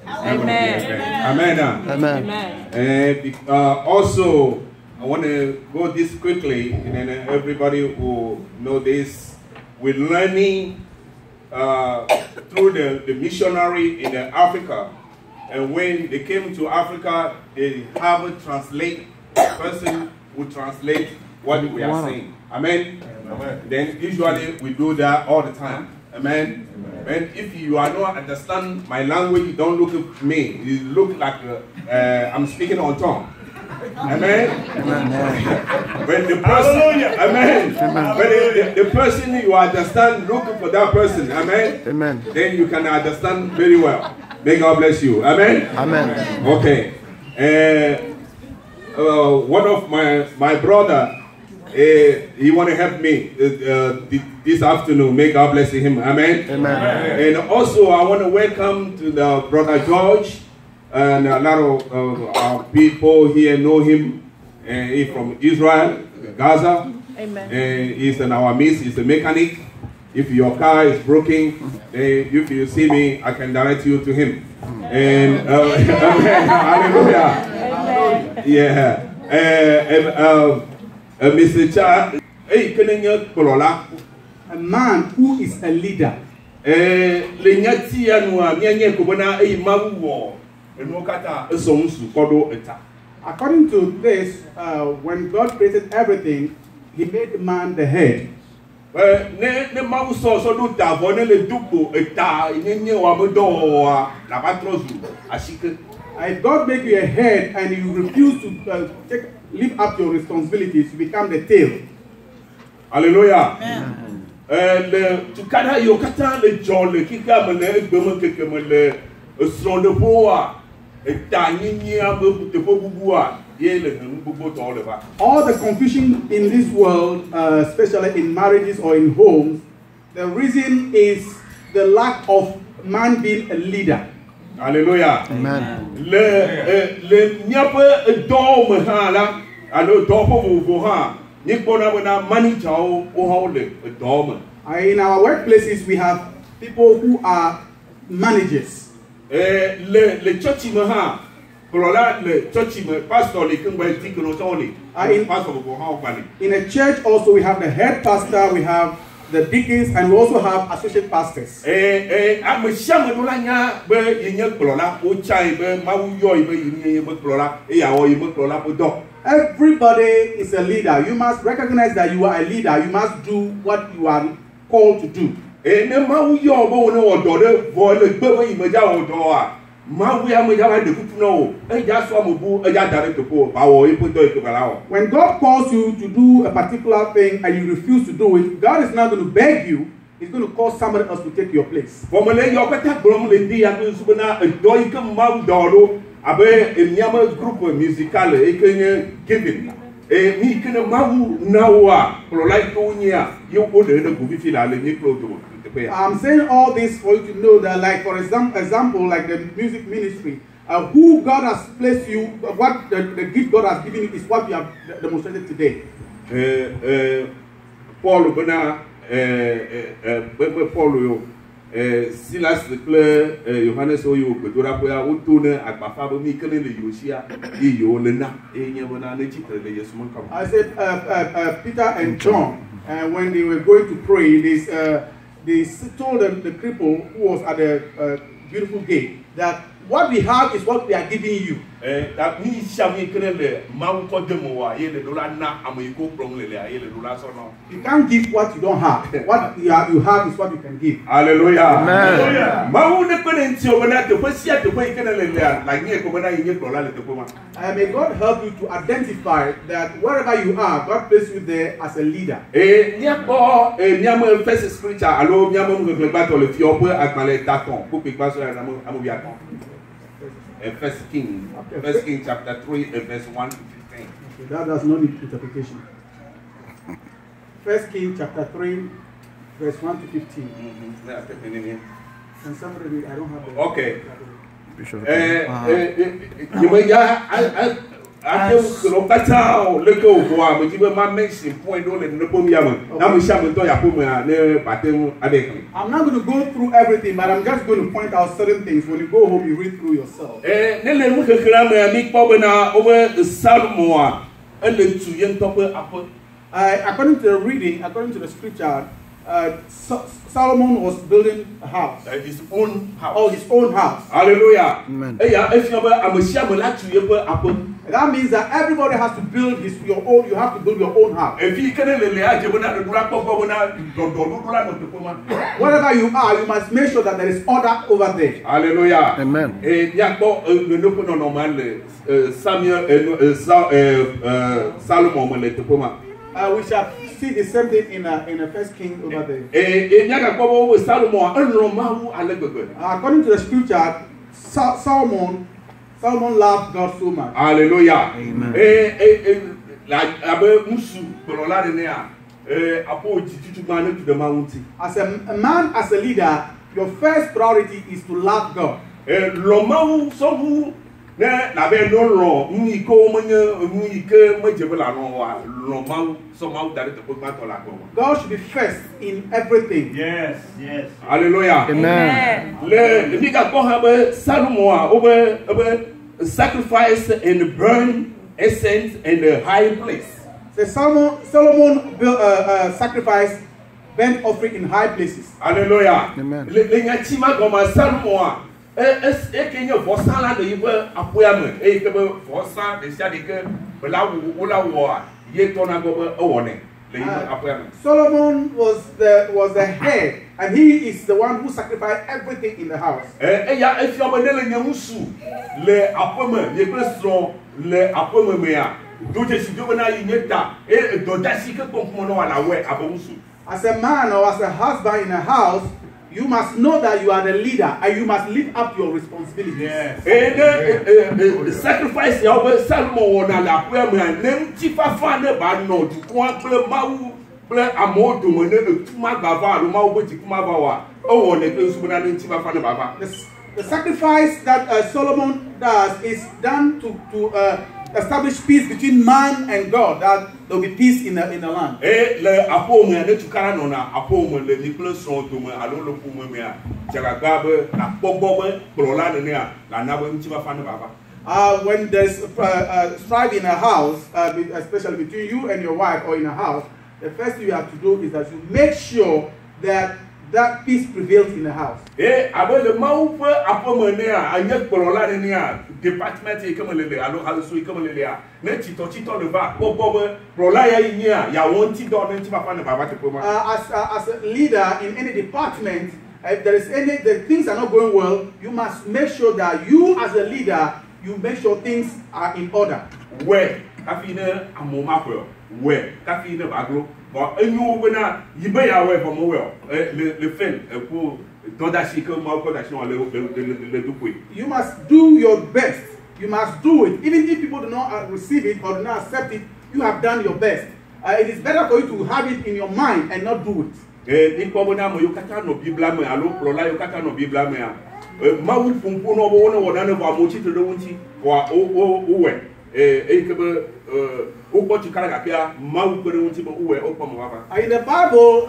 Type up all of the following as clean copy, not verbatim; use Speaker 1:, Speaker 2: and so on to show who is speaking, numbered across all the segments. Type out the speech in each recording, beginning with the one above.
Speaker 1: Amen.
Speaker 2: Amen.
Speaker 1: Amen.
Speaker 2: And also, I want to go this quickly, and then everybody will know this. We're learning through the missionary in Africa. And when they came to Africa, they have a person who translate what we are saying. Amen. Amen. Then usually we do that all the time. Amen. And if you are not understand my language, you don't look at me. You look like I'm speaking on tongue. Amen. Amen. When the person, amen. When the person you understand, look for that person. Amen. Amen. Then you can understand very well. May God bless you. Amen. Amen. Okay. One of my brother. He want to help me this afternoon. May God bless him. Amen. Amen. And also, I want to welcome to the brother George, and a lot of our people here know him. He's from Israel, Gaza. Amen. He's in our midst. He's a mechanic. If your car is broken, if you see me, I can direct you to him. And hallelujah. Amen. Yeah. Mr. Cha,
Speaker 3: a man who is a leader. According to this, when God created everything, He made man the head. If God make you a head and you refuse to live up to your responsibilities, you become the tail.
Speaker 2: Hallelujah.
Speaker 3: All the confusion in this world, especially in marriages or in homes, the reason is the lack of man being a leader.
Speaker 2: Hallelujah. Amen.
Speaker 3: In our workplaces, we have people who are managers. In a church also, we have the head pastor, we have the deacons, and we also have associate pastors. Everybody is a leader. You must recognize that you are a leader. You must do what you are called to do. When God calls you to do a particular thing and you refuse to do it, God is not going to beg you. He's going to call somebody else to take your place. I'm saying all this for you to know that, like for example, like the music ministry, who God has placed you, what the gift God has given you is what you have demonstrated today.
Speaker 2: Paul Silas Leclerc, Johannes Oyo, Bedurapoya, Utune, Akbafabo, Mikele, Yoshia,
Speaker 3: I said Peter and John, when they were going to pray, they told the cripple who was at the beautiful gate that what we have is what we are giving you. You can't give what you don't have. What you have is what you can give.
Speaker 2: Hallelujah.
Speaker 3: Amen. May God help you to identify that wherever you are, God placed you there as a leader.
Speaker 2: First King chapter 3, verse 1 to 15.
Speaker 3: Okay, that does not need interpretation. First King chapter 3, verse 1 to 15. And somebody read, I don't have the...
Speaker 2: Okay. ate kro kata o leke o bo a me di be ma mention point o le ne pom ya me na mo sha me to ya pom a ne batem adekli.
Speaker 3: I'm not going to go through everything, but I'm just going to point out certain things. When you go home, you read through yourself.
Speaker 2: Ne le mu kekra me mi kpo be na o be Salmo a ele tu ye ntope apo.
Speaker 3: According to the reading, according to the scripture, Solomon was building a house.
Speaker 2: His own house.
Speaker 3: Oh, his own house.
Speaker 2: Hallelujah.
Speaker 1: Amen.
Speaker 3: That means that everybody has to build your own. You have to build your own house. Wherever you are, you must make sure that there is order over there.
Speaker 2: Hallelujah.
Speaker 1: Amen.
Speaker 3: We shall see the same thing in a First King over there. According to the scripture, Solomon loved God so much.
Speaker 2: Hallelujah.
Speaker 1: Amen.
Speaker 3: As a man, as a leader, your first priority is to love God.
Speaker 2: Na be no ro nyi ko nyi ke mejebela no wa lo ma so ma udare to ko ma to la ko.
Speaker 3: God should be first in everything.
Speaker 4: Yes, yes.
Speaker 2: Hallelujah.
Speaker 1: Amen.
Speaker 2: Le mi ka ko ha be Salomo a o be sacrifice and burn incense in the high place.
Speaker 3: So Solomon built sacrifice burnt offering in high places.
Speaker 2: Hallelujah.
Speaker 1: Amen.
Speaker 2: Le nya chi ma go ma Salomo a kenye vosan de yibe apoyame kebe vosan de sia de ke bela wo a ye tona go be owone le yibe apoyame.
Speaker 3: Solomon was the head, and he is the one who sacrificed everything in the house.
Speaker 2: Ya efiome ne le nyamusu le apome ye be so le apome me a do je si do na yinyeta do dasi ke konkomo no ala we abomusu.
Speaker 3: As a man or as a husband in a house, you must know that you are the leader and you must live up to your responsibilities.
Speaker 4: Yes.
Speaker 2: The sacrifice ya we Salmo wona la prayer man nem ti fafa ne ba no du ko ple mawu ple amodo mo ne tuma baba lo mawu be ti kuma ba wa o wona ke su na ne ti fafa ne baba.
Speaker 3: The sacrifice that Solomon does is done to establish peace between man and God, that there will be peace in the land.
Speaker 2: Le apo mo ne tukara no na apo mo le ni ple so to mo alo lo pu mo me a jaga be na gbogbo be prola ne a la na be ti fafa ne baba.
Speaker 3: When there's strife in a house, especially between you and your wife or in a house, the first thing you have to do is that you make sure that peace prevails in the house.
Speaker 2: Abele mau pe apo ne a anye prola ne a department e kama lele alo halusu e kama lele a ne chito le va gbogbo be prola ya yin a ya won ti do ne ti fafa ne baba te poma.
Speaker 3: As a leader in any department, if there is the things are not going well, you must make sure that you as a leader, you make sure things are in order.
Speaker 2: Where kafine amoma ko where kafine baglo but enyu we na yibe ya we from well le fen pour dondashi que ma ko dashi on le dupwe.
Speaker 3: You must do your best. You must do it. Even if people do not receive it or do not accept it, you have done your best. It is better for you to have it in your mind and not do it.
Speaker 2: Ni ko bona mo yokata no bibla me alo prola yokata no bibla me a ma wu funfu no bo wona ne ba mo chi to do wunti wa o we in the
Speaker 3: Bible,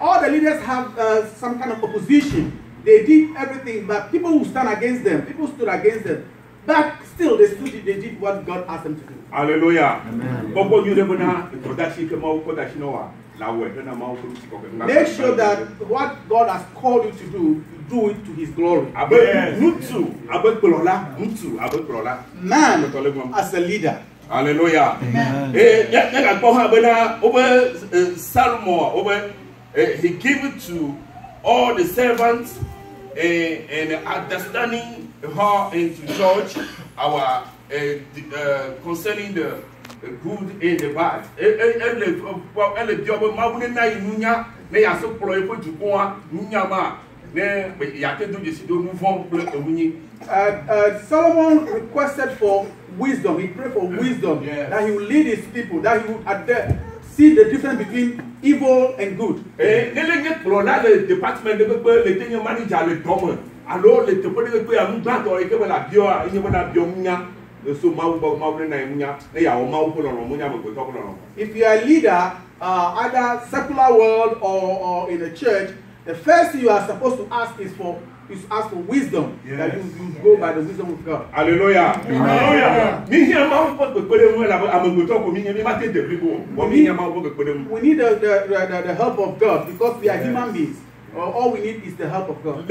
Speaker 3: all the leaders have some kind of opposition. They did everything, but people who stand against them, people stood against them. But still, they did what God asked them to do.
Speaker 2: Hallelujah.
Speaker 1: Amen.
Speaker 3: Make sure that what God has called you to do, you do it to His glory. Man as a leader.
Speaker 2: Hallelujah. He gave it to all the servants and understanding how and to judge our concerning the good and the bad.
Speaker 3: Solomon requested for wisdom. He prayed for wisdom, that he would lead his people, that he would see the difference between evil and good.
Speaker 2: so mawu na emunya na ya o mawu polo no munya me go to polo no.
Speaker 3: If you are a leader, either secular world or in a church, the first thing you are supposed to ask is ask for wisdom. Yes. That you go by the wisdom of God.
Speaker 2: Hallelujah. Hallelujah. We need
Speaker 3: the help of God because we are human beings. All we need is the help of God.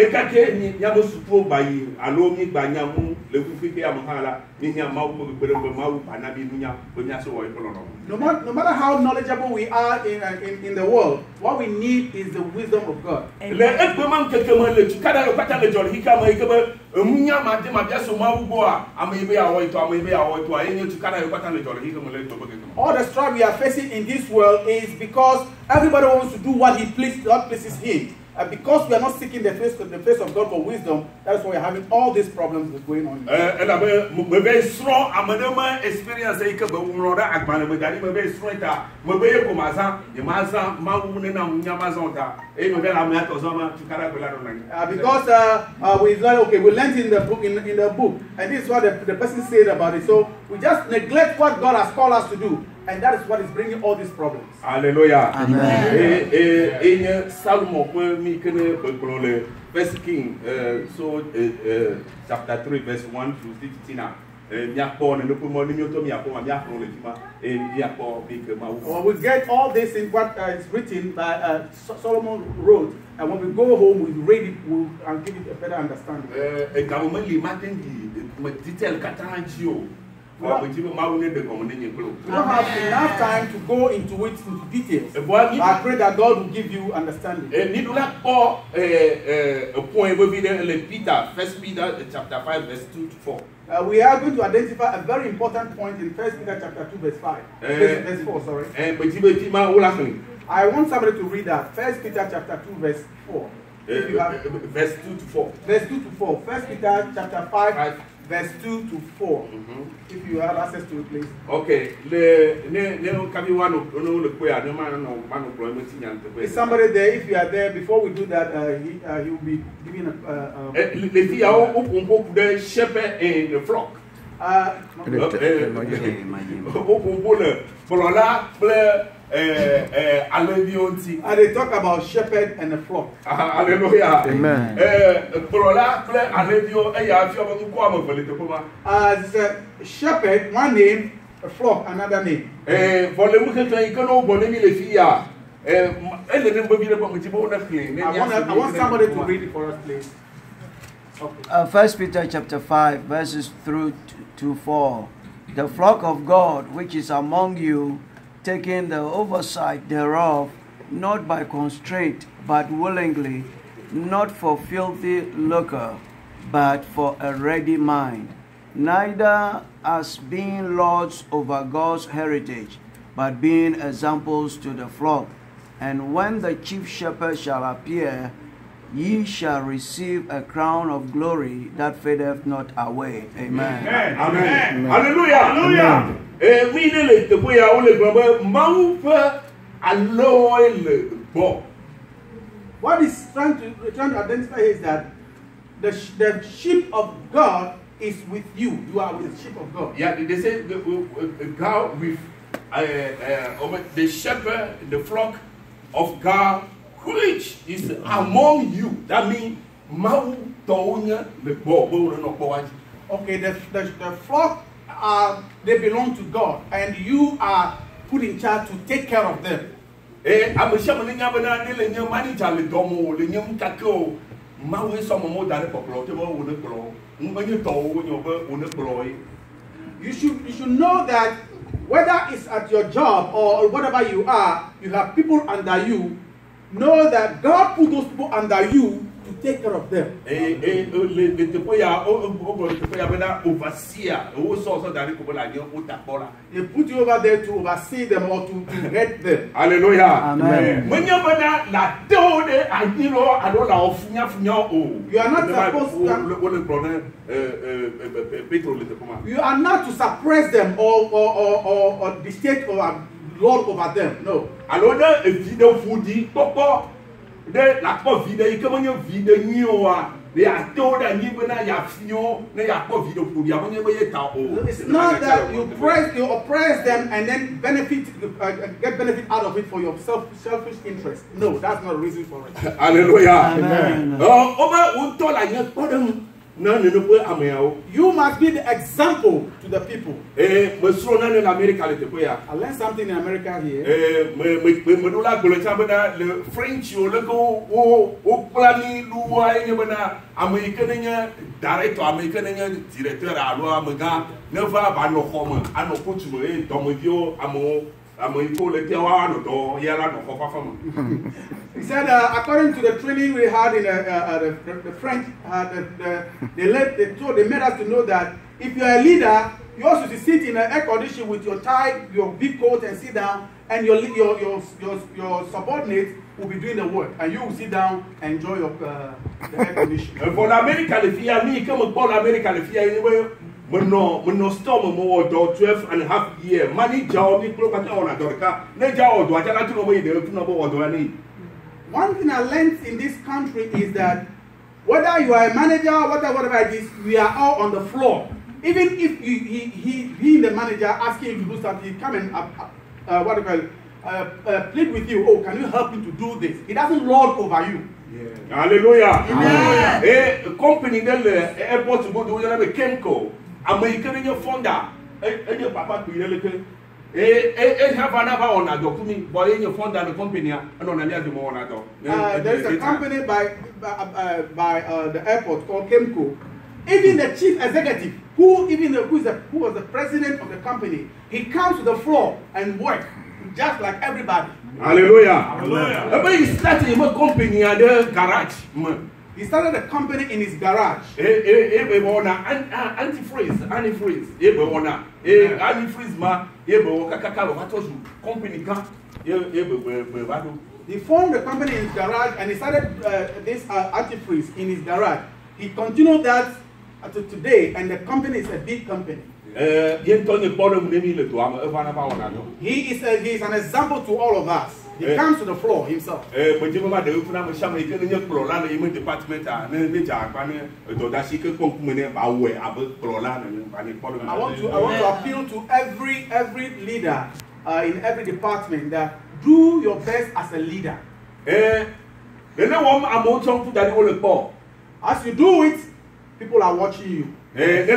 Speaker 3: No matter how knowledgeable we are in the world, what we need is the wisdom of God. All the strife we are facing in this world is because everybody wants to do what pleases him. Because we are not seeking the face of God for wisdom, that's why we are having all these problems going on. Because we learned, okay, we learned in the book, and this is what the person said about it. So we just neglect what God has called us to do. And that is what is bringing all these problems.
Speaker 2: Hallelujah.
Speaker 3: Amen.
Speaker 2: In First King, chapter 3, verse 1 to 16.
Speaker 3: We get all this in what is written by Solomon wrote, and when we go home, we read it and give it a better understanding. We don't have enough time to go into it into details. I pray that God will give you understanding.
Speaker 2: First Peter chapter 5 verse 2 to 4.
Speaker 3: We are going to identify a very important point in 1 Peter chapter 2 verse 5. Verse 4, sorry. I want somebody to read that. 1 Peter chapter 2 verse 4.
Speaker 2: Verse 2 to 4.
Speaker 3: Verse 2 to 4. 1 Peter chapter 5. Verse 2 to 4. If you have access to it, please.
Speaker 2: Okay.
Speaker 3: Is somebody there? If you are there, before we do that, he will be giving
Speaker 2: the shepherd in the flock.
Speaker 3: And they talk about shepherd and the flock.
Speaker 2: Hallelujah.
Speaker 1: Amen.
Speaker 3: It's a shepherd, one name, a flock, another name.
Speaker 2: I
Speaker 3: want somebody to read it for us, please.
Speaker 1: Okay. 1 Peter chapter 5, verses 3 to 4. The flock of God, which is among you, taking the oversight thereof, not by constraint, but willingly, not for filthy lucre, but for a ready mind, neither as being lords over God's heritage, but being examples to the flock. And when the chief shepherd shall appear, ye shall receive a crown of glory that fadeth not away. Amen.
Speaker 2: Amen. Amen. Hallelujah. Hallelujah. What
Speaker 3: is trying to identify is that the sheep of God is with you. You are with the sheep of God.
Speaker 2: Yeah, they say God with the shepherd, the flock of God, which is among you. That means
Speaker 3: okay, the flock they belong to God, and you are put in charge to take care of them. You should know that whether it's at your job or whatever you are, you have people under you. Know that God put those people under you to take care of them.
Speaker 2: They put
Speaker 3: you over there to oversee them or to head them.
Speaker 2: Hallelujah.
Speaker 1: Amen.
Speaker 3: You are not to suppress them or dictate or lord over them. No.
Speaker 2: They are told that you
Speaker 3: It's not that you oppress them and then get benefit out of it for your selfish interest. No, that's not a reason for it.
Speaker 2: Hallelujah.
Speaker 3: You must be the example to the people. I learned something in America here.
Speaker 2: Le French, director, American director,
Speaker 3: He said, according to the training we had in the French, they made us to know that if you are a leader, you also to sit in an air condition with your tie, your big coat, and sit down, and your subordinates will be doing the work, and you will sit down and enjoy the air condition.
Speaker 2: For America, if you are me, come and call America, if you are anywhere. No storm more 12 and a half year. Money job, you on a dorka.
Speaker 3: One thing I learned in this country is that whether you are a manager, whatever it is, we are all on the floor. Even if he the manager asking you to do something, he come and plead with you. Oh, can you help me to do this? He doesn't lord over you.
Speaker 2: Yeah. Hallelujah. Amen. A company that airport to go to a chemical. American founder, your papa to have another on a document, boy in your founder the company, and on another one.
Speaker 3: There is a company by the airport called Chemco. Even the chief executive, who was the president of the company, he comes to the floor and works just like everybody.
Speaker 2: Hallelujah. Hallelujah. But he started a company at the garage.
Speaker 3: He started a company in his garage.
Speaker 2: Antifreeze. Antifreeze ma. Company
Speaker 3: He formed a company in his garage and he started this antifreeze in his garage. He continued that to today, and the company is a big company. He is an example to all of us. He comes to the floor himself. I want to appeal to every leader in every department that do your best as a leader. As you do it, people are watching you. When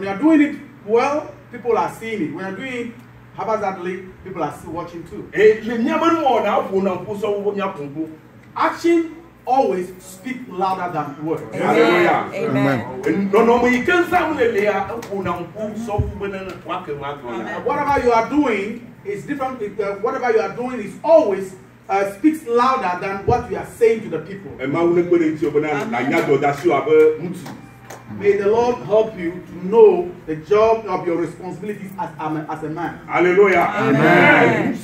Speaker 3: you are doing it well, people are seeing it. When you are doing it haphazardly, people are still watching too. Action always speaks louder than words.
Speaker 4: Amen. Amen.
Speaker 3: Whatever you are doing is different. Whatever you are doing is always speaks louder than what we are saying to the people. May the Lord help you to know the job of your responsibilities as a man.
Speaker 2: Hallelujah.
Speaker 3: Amen.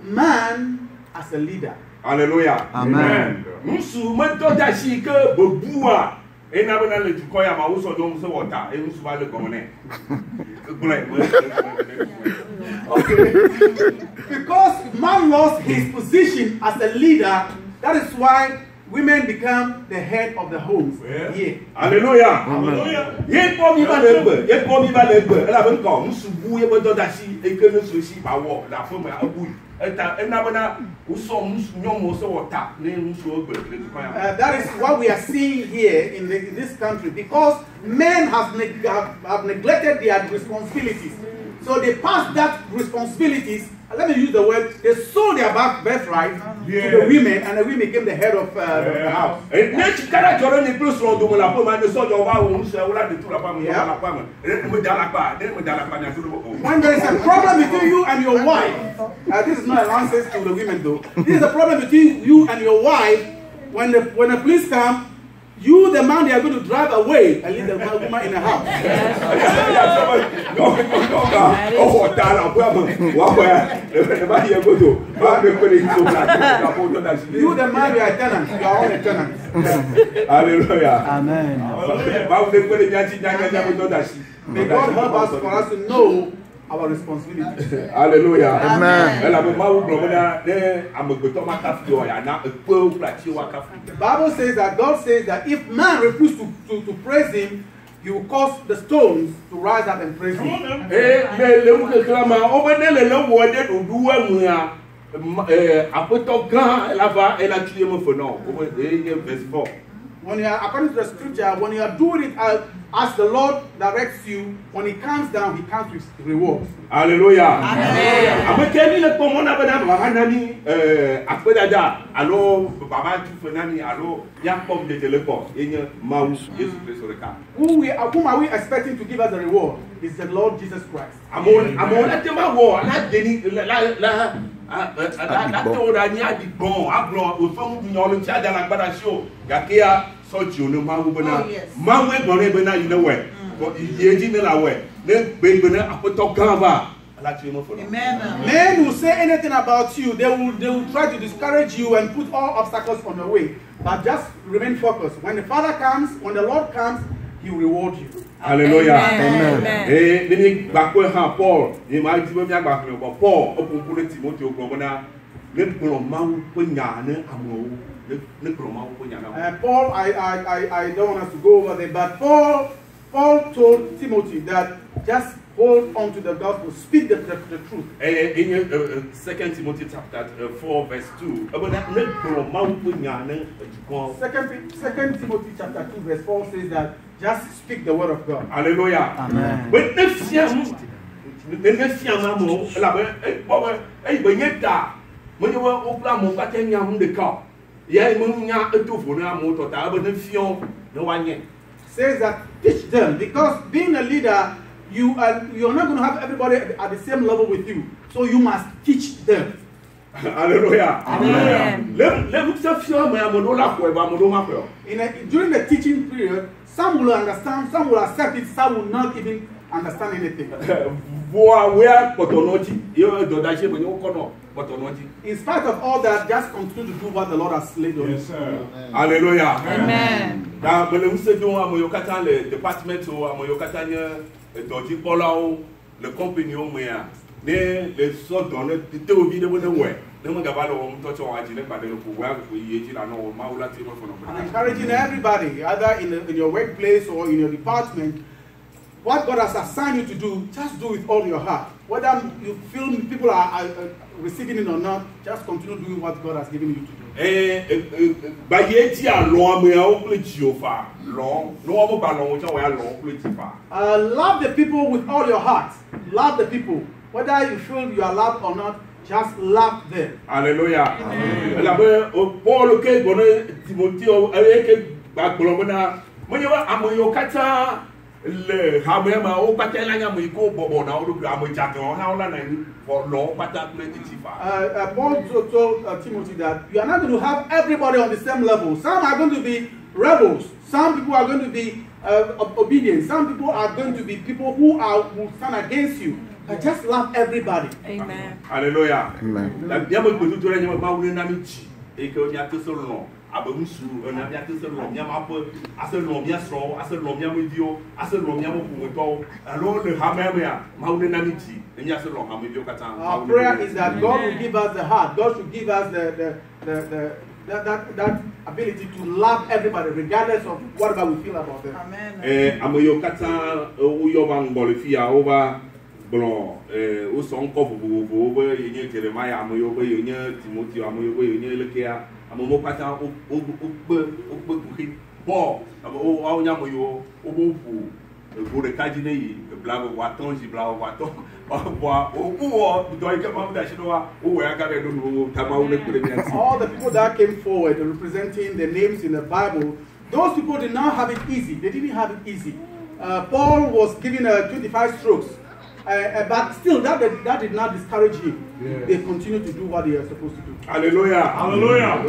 Speaker 3: Man as a leader.
Speaker 2: Hallelujah. Amen.
Speaker 3: Okay. Because man lost his position as a leader, that is why women become the head of the homes. Yeah.
Speaker 2: Hallelujah. Hallelujah.
Speaker 3: That is what we are seeing here in this country, because men have neglected their responsibilities. So they passed that responsibilities. Let me use the word. They sold their birthright to the women, and the women became the head of the house. When there is a problem between you and your wife, this is not an answer to the women though. This is a problem between you and your wife. When the police come, you, the man, they are going to drive away and leave the woman in the house. You, the man, you are a tenant. You are all a tenant.
Speaker 2: Hallelujah.
Speaker 1: Amen.
Speaker 3: May God help us for us to know our responsibility.
Speaker 2: Hallelujah.
Speaker 1: Amen.
Speaker 2: The
Speaker 3: Bible says that God says that if man refuses to praise him, he will cause the stones to rise up and praise him. When you are, according to the scripture, when you are doing it as the Lord directs you, when he comes down, he comes with rewards.
Speaker 2: Hallelujah.
Speaker 1: Amen.
Speaker 3: Whom are we expecting to give us the reward? Is the Lord Jesus Christ. Men who say anything about you, they will try to discourage you and put all obstacles on your way. But just remain focused. When the Father comes, when the Lord comes, he will reward you.
Speaker 2: Hallelujah.
Speaker 1: Amen.
Speaker 2: Paul,
Speaker 3: Paul, I don't want us to go over there, but Paul told Timothy that just hold on to the gospel, speak the truth.
Speaker 2: In 2 Timothy chapter 4 verse 2,
Speaker 3: 2 Timothy chapter 2 verse 4 says that just speak the word of God.
Speaker 2: Hallelujah.
Speaker 1: Amen.
Speaker 2: But
Speaker 3: says that teach them, because being a leader, you're not going to have everybody at the same level with you, so you must teach them.
Speaker 2: Hallelujah.
Speaker 1: Amen.
Speaker 3: During the teaching period, some will understand, some will accept it, some will not even understand anything. In spite of all that, just continue to do what the Lord has laid on you.
Speaker 2: Yes, sir. Hallelujah.
Speaker 1: Amen.
Speaker 2: Le compagnon les sortes dans le théorie de ouais.
Speaker 3: I'm encouraging everybody, either in your workplace or in your department, what God has assigned you to do, just do with all your heart. Whether you feel people are receiving it or not, just continue doing what God has given you to do. Love the people with all your heart. Love the people. Whether you feel you are loved or not, just love them.
Speaker 2: Hallelujah.
Speaker 3: Paul told Timothy that you are not going to have everybody on the same level. Some are going to be rebels. Some people are going to be obedient. Some people are going to be people who stand against you. But just love everybody.
Speaker 1: Amen.
Speaker 2: Hallelujah.
Speaker 1: Amen.
Speaker 3: Our prayer is that God will give us the heart. God should give us that ability to love everybody, regardless of whatever we feel about them.
Speaker 1: Amen.
Speaker 2: Bon, au son encore vous Jeremiah, Timothy, Lekea,
Speaker 3: all the people that came forward representing the names in the Bible, those people did not have it easy. They didn't have it easy. Paul was given 25 strokes. But still, that did not discourage him. Yes. They continue to do what they are supposed to do.
Speaker 2: Hallelujah. Hallelujah.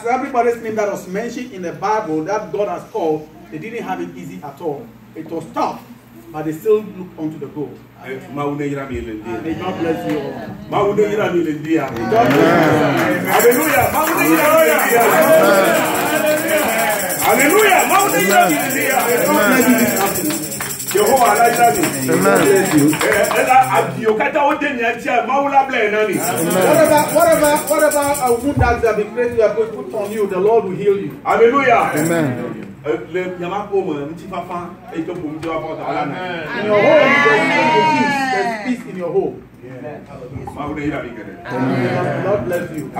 Speaker 3: Everybody's name that was mentioned in the Bible that God has called, they didn't have it easy at all. It was tough. but they still look onto the goal. May God bless you all. God bless you.
Speaker 2: Hallelujah. Hallelujah. Jehovah, I love you.
Speaker 3: Whatever a wound that have been placed, put on you, the Lord will heal you.
Speaker 2: Hallelujah.
Speaker 1: Amen.
Speaker 3: In your home, there's peace in your home. God bless you.